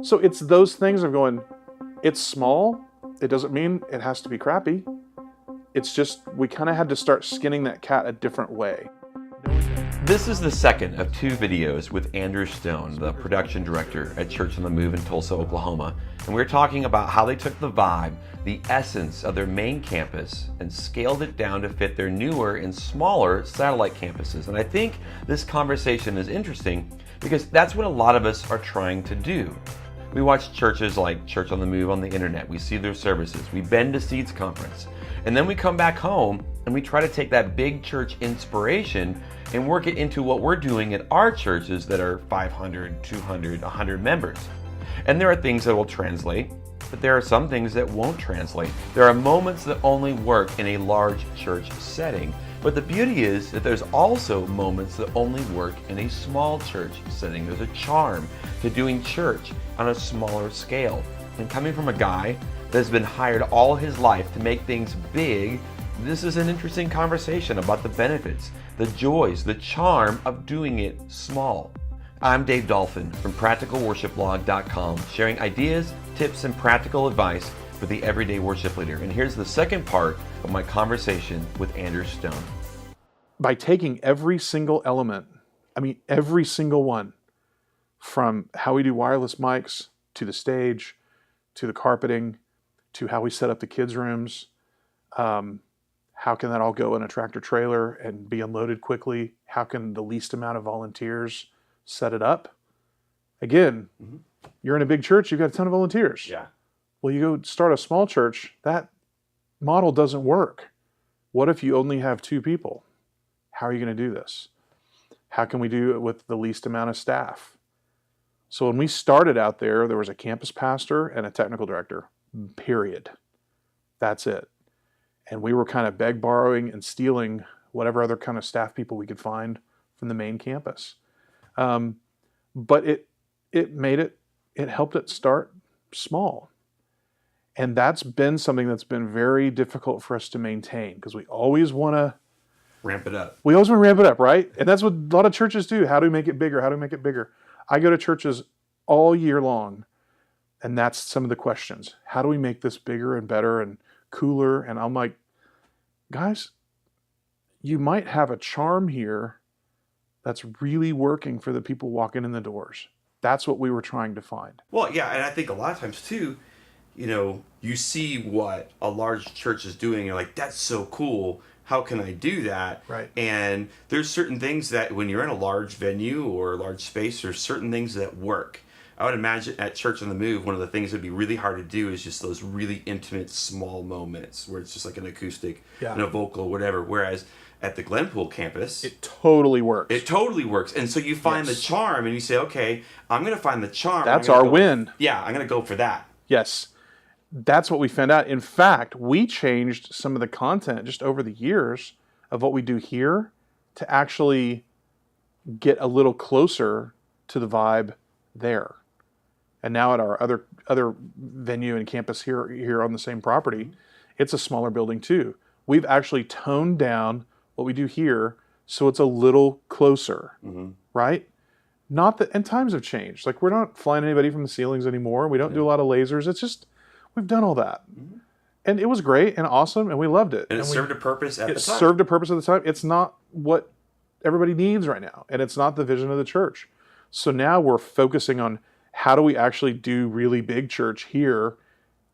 So it's those things of going, it's small. It doesn't mean it has to be crappy. It's just we kind of had to start skinning that cat a different way. This is the second of 2 videos with Andrew Stone, the production director at Church on the Move in Tulsa, Oklahoma. And we're talking about how they took the vibe, the essence of their main campus, and scaled it down to fit their newer and smaller satellite campuses. And I think this conversation is interesting because that's what a lot of us are trying to do. We watch churches like Church on the Move on the internet. We see their services. We bend to Seeds conference. And then we come back home and we try to take that big church inspiration and work it into what we're doing at our churches that are 500, 200, 100 members. And there are things that will translate, but there are some things that won't translate. There are moments that only work in a large church setting. But the beauty is that there's also moments that only work in a small church setting. There's a charm to doing church on a smaller scale. And coming from a guy that has been hired all his life to make things big, this is an interesting conversation about the benefits, the joys, the charm of doing it small. I'm Dave Dolphin from PracticalWorshipBlog.com, sharing ideas, tips, and practical advice for the everyday worship leader. And here's the second part of my conversation with Andrew Stone. By taking every single element, every single one, from how we do wireless mics, to the stage, to the carpeting, to how we set up the kids' rooms, how can that all go in a tractor trailer and be unloaded quickly? How can the least amount of volunteers set it up? Again, you're in a big church, you've got a ton of volunteers. Yeah. Well, you go start a small church, that model doesn't work. What if you only have 2 people? How are you going to do this? How can we do it with the least amount of staff? So when we started out there was a campus pastor and a technical director, period. That's it. And we were kind of borrowing and stealing whatever other kind of staff people we could find from the main campus. But it helped it start small. And that's been something that's been very difficult for us to maintain because we always want to ramp it up. We always want to ramp it up, right? And that's what a lot of churches do. How do we make it bigger? How do we make it bigger? I go to churches all year long, and that's some of the questions. How do we make this bigger and better and cooler? And I'm like, guys, you might have a charm here that's really working for the people walking in the doors. That's what we were trying to find. Well, yeah, and I think a lot of times too, you see what a large church is doing, you're like, that's so cool. How can I do that? Right. And there's certain things that when you're in a large venue or a large space, there's certain things that work. I would imagine at Church on the Move, one of the things that'd be really hard to do is just those really intimate, small moments where it's just like an acoustic and a vocal, whatever. Whereas at the Glenpool campus, it totally works. It totally works. And so you find the charm and you say, okay, I'm going to find the charm. That's our win. Yeah, I'm going to go for that. Yes. That's what we found out. In fact, we changed some of the content just over the years of what we do here to actually get a little closer to the vibe there. And now at our other venue and campus here on the same property, it's a smaller building too. We've actually toned down what we do here so it's a little closer, right? Not that, and times have changed. Like we're not flying anybody from the ceilings anymore. We don't do a lot of lasers. It's just, we've done all that. And it was great and awesome and we loved it. And it served a purpose at the time. It served a purpose at the time. It's not what everybody needs right now. And it's not the vision of the church. So now we're focusing on how do we actually do really big church here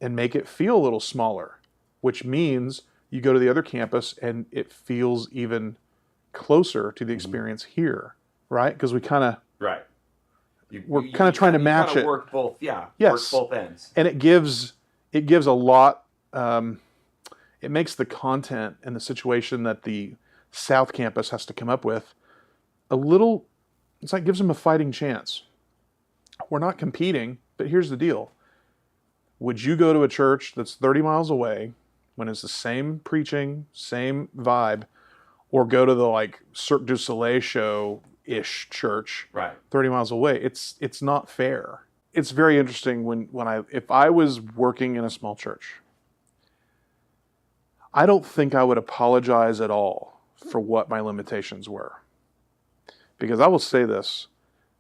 and make it feel a little smaller, which means you go to the other campus and it feels even closer to the experience here, right? Because we kind of we're kind of trying to match it. Work both, work both ends. And it gives a lot. It makes the content and the situation that the South Campus has to come up with a little. It's like gives them a fighting chance. We're not competing, but here's the deal. Would you go to a church that's 30 miles away when it's the same preaching, same vibe, or go to the like Cirque du Soleil show-ish church 30 miles away? It's not fair. It's very interesting if I was working in a small church, I don't think I would apologize at all for what my limitations were. Because I will say this,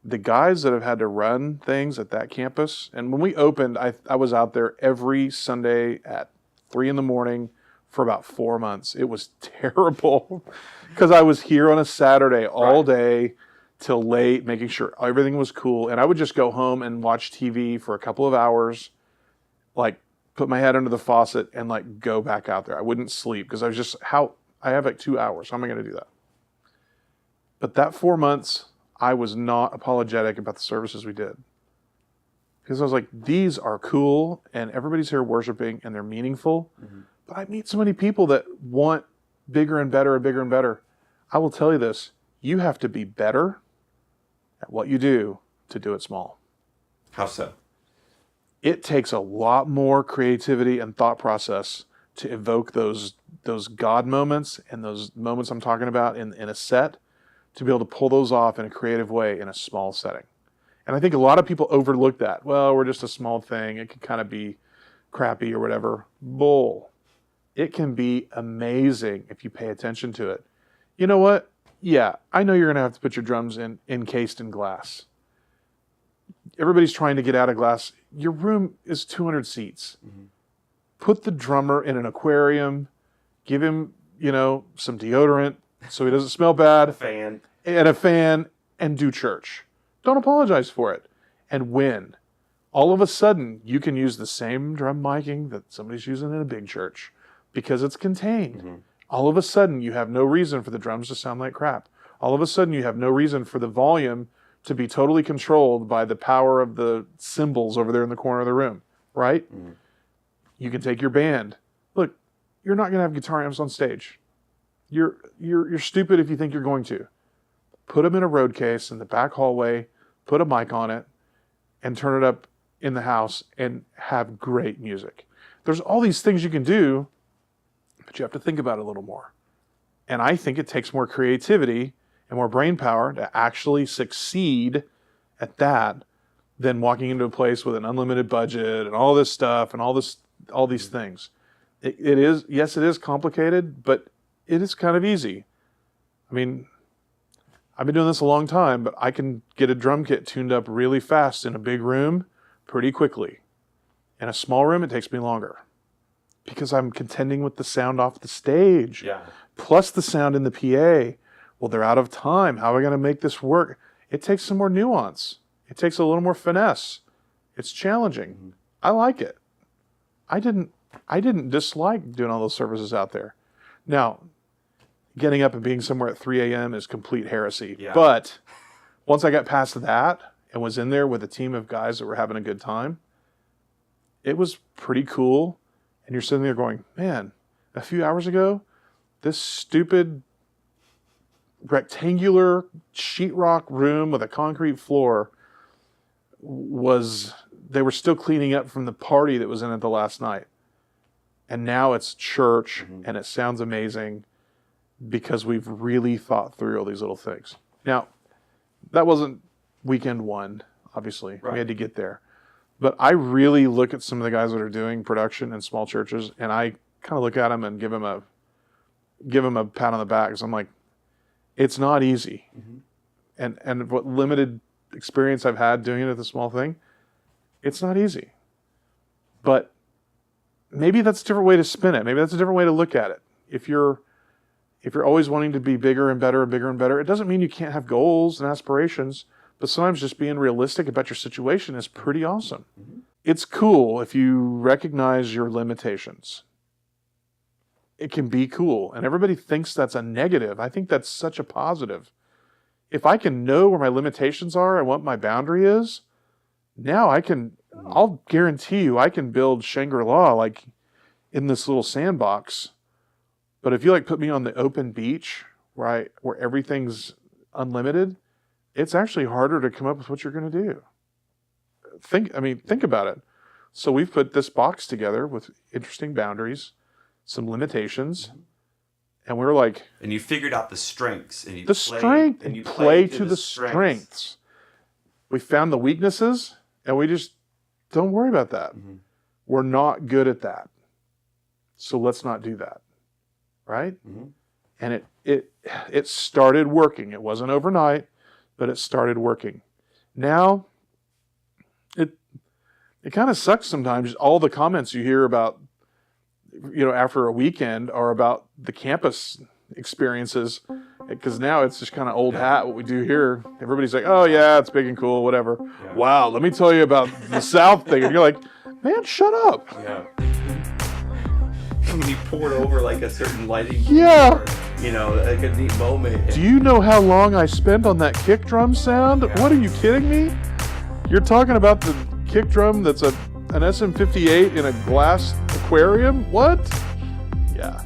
the guys that have had to run things at that campus, and when we opened, I was out there every Sunday at 3 a.m. for about 4 months. It was terrible because I was here on a Saturday all day till late, making sure everything was cool. And I would just go home and watch TV for a couple of hours, like put my head under the faucet and like go back out there. I wouldn't sleep because I was just, I have like 2 hours. How am I going to do that? But that 4 months, I was not apologetic about the services we did. Because I was like, these are cool and everybody's here worshiping and they're meaningful. Mm-hmm. But I meet so many people that want bigger and better and bigger and better. I will tell you this, you have to be better at what you do to do it small. How so? It takes a lot more creativity and thought process to evoke those God moments and those moments I'm talking about in a set, to be able to pull those off in a creative way in a small setting. And I think a lot of people overlook that. Well, we're just a small thing. It can kind of be crappy or whatever. Bull. It can be amazing if you pay attention to it. You know what? Yeah, I know you're going to have to put your drums encased in glass. Everybody's trying to get out of glass. Your room is 200 seats. Mm-hmm. Put the drummer in an aquarium. Give him, some deodorant so he doesn't smell bad. A fan, and do church. Don't apologize for it. And win. All of a sudden, you can use the same drum miking that somebody's using in a big church because it's contained. Mm-hmm. All of a sudden, you have no reason for the drums to sound like crap. All of a sudden, you have no reason for the volume to be totally controlled by the power of the cymbals over there in the corner of the room, right? Mm-hmm. You can take your band. Look, you're not going to have guitar amps on stage. You're stupid if you think you're going to. Put them in a road case in the back hallway, put a mic on it, and turn it up in the house and have great music. There's all these things you can do, but you have to think about it a little more. And I think it takes more creativity and more brain power to actually succeed at that than walking into a place with an unlimited budget and all this stuff and all these things. It is complicated, but it is kind of easy. I mean, I've been doing this a long time, but I can get a drum kit tuned up really fast in a big room pretty quickly. In a small room, it takes me longer because I'm contending with the sound off the stage, plus the sound in the PA. Well, they're out of time. How are we going to make this work? It takes some more nuance. It takes a little more finesse. It's challenging. Mm-hmm. I like it. I didn't dislike doing all those services out there. Now, getting up and being somewhere at 3 a.m. is complete heresy. Yeah. But once I got past that and was in there with a team of guys that were having a good time, it was pretty cool. And you're sitting there going, man, a few hours ago, this stupid rectangular sheetrock room with a concrete floor they were still cleaning up from the party that was in it the last night. And now it's church, mm-hmm. and it sounds amazing because we've really thought through all these little things. Now, that wasn't weekend one, obviously. Right. We had to get there. But I really look at some of the guys that are doing production in small churches, and I kind of look at them and give them a pat on the back, because I'm like, it's not easy. Mm-hmm. And what limited experience I've had doing it at the small thing, it's not easy. But maybe that's a different way to spin it. Maybe that's a different way to look at it. If you're always wanting to be bigger and better and bigger and better, it doesn't mean you can't have goals and aspirations, but sometimes just being realistic about your situation is pretty awesome. Mm-hmm. It's cool if you recognize your limitations. It can be cool, and everybody thinks that's a negative. I think that's such a positive. If I can know where my limitations are and what my boundary is, now I'll guarantee you I can build Shangri-La like in this little sandbox. But if you put me on the open beach where everything's unlimited, it's actually harder to come up with what you're going to do. Think about it. So we've put this box together with interesting boundaries, some limitations, and we're like... And you figured out the strengths. And you play to the strengths. We found the weaknesses, and we just don't worry about that. Mm-hmm. We're not good at that. So let's not do that. Right? Mm-hmm. And it started working. It wasn't overnight, but it started working. Now, it kind of sucks sometimes. All the comments you hear about, after a weekend are about the campus experiences, because now it's just kind of old hat what we do here. Everybody's like, oh yeah, it's big and cool, whatever. Yeah. Wow, let me tell you about the South thing. And you're like, man, shut up. Yeah. When you poured over like a certain lighting, yeah, or, like a neat moment. Do you know how long I spent on that kick drum sound? Yeah. What, are you kidding me? You're talking about the kick drum that's an SM58 in a glass aquarium? What? Yeah.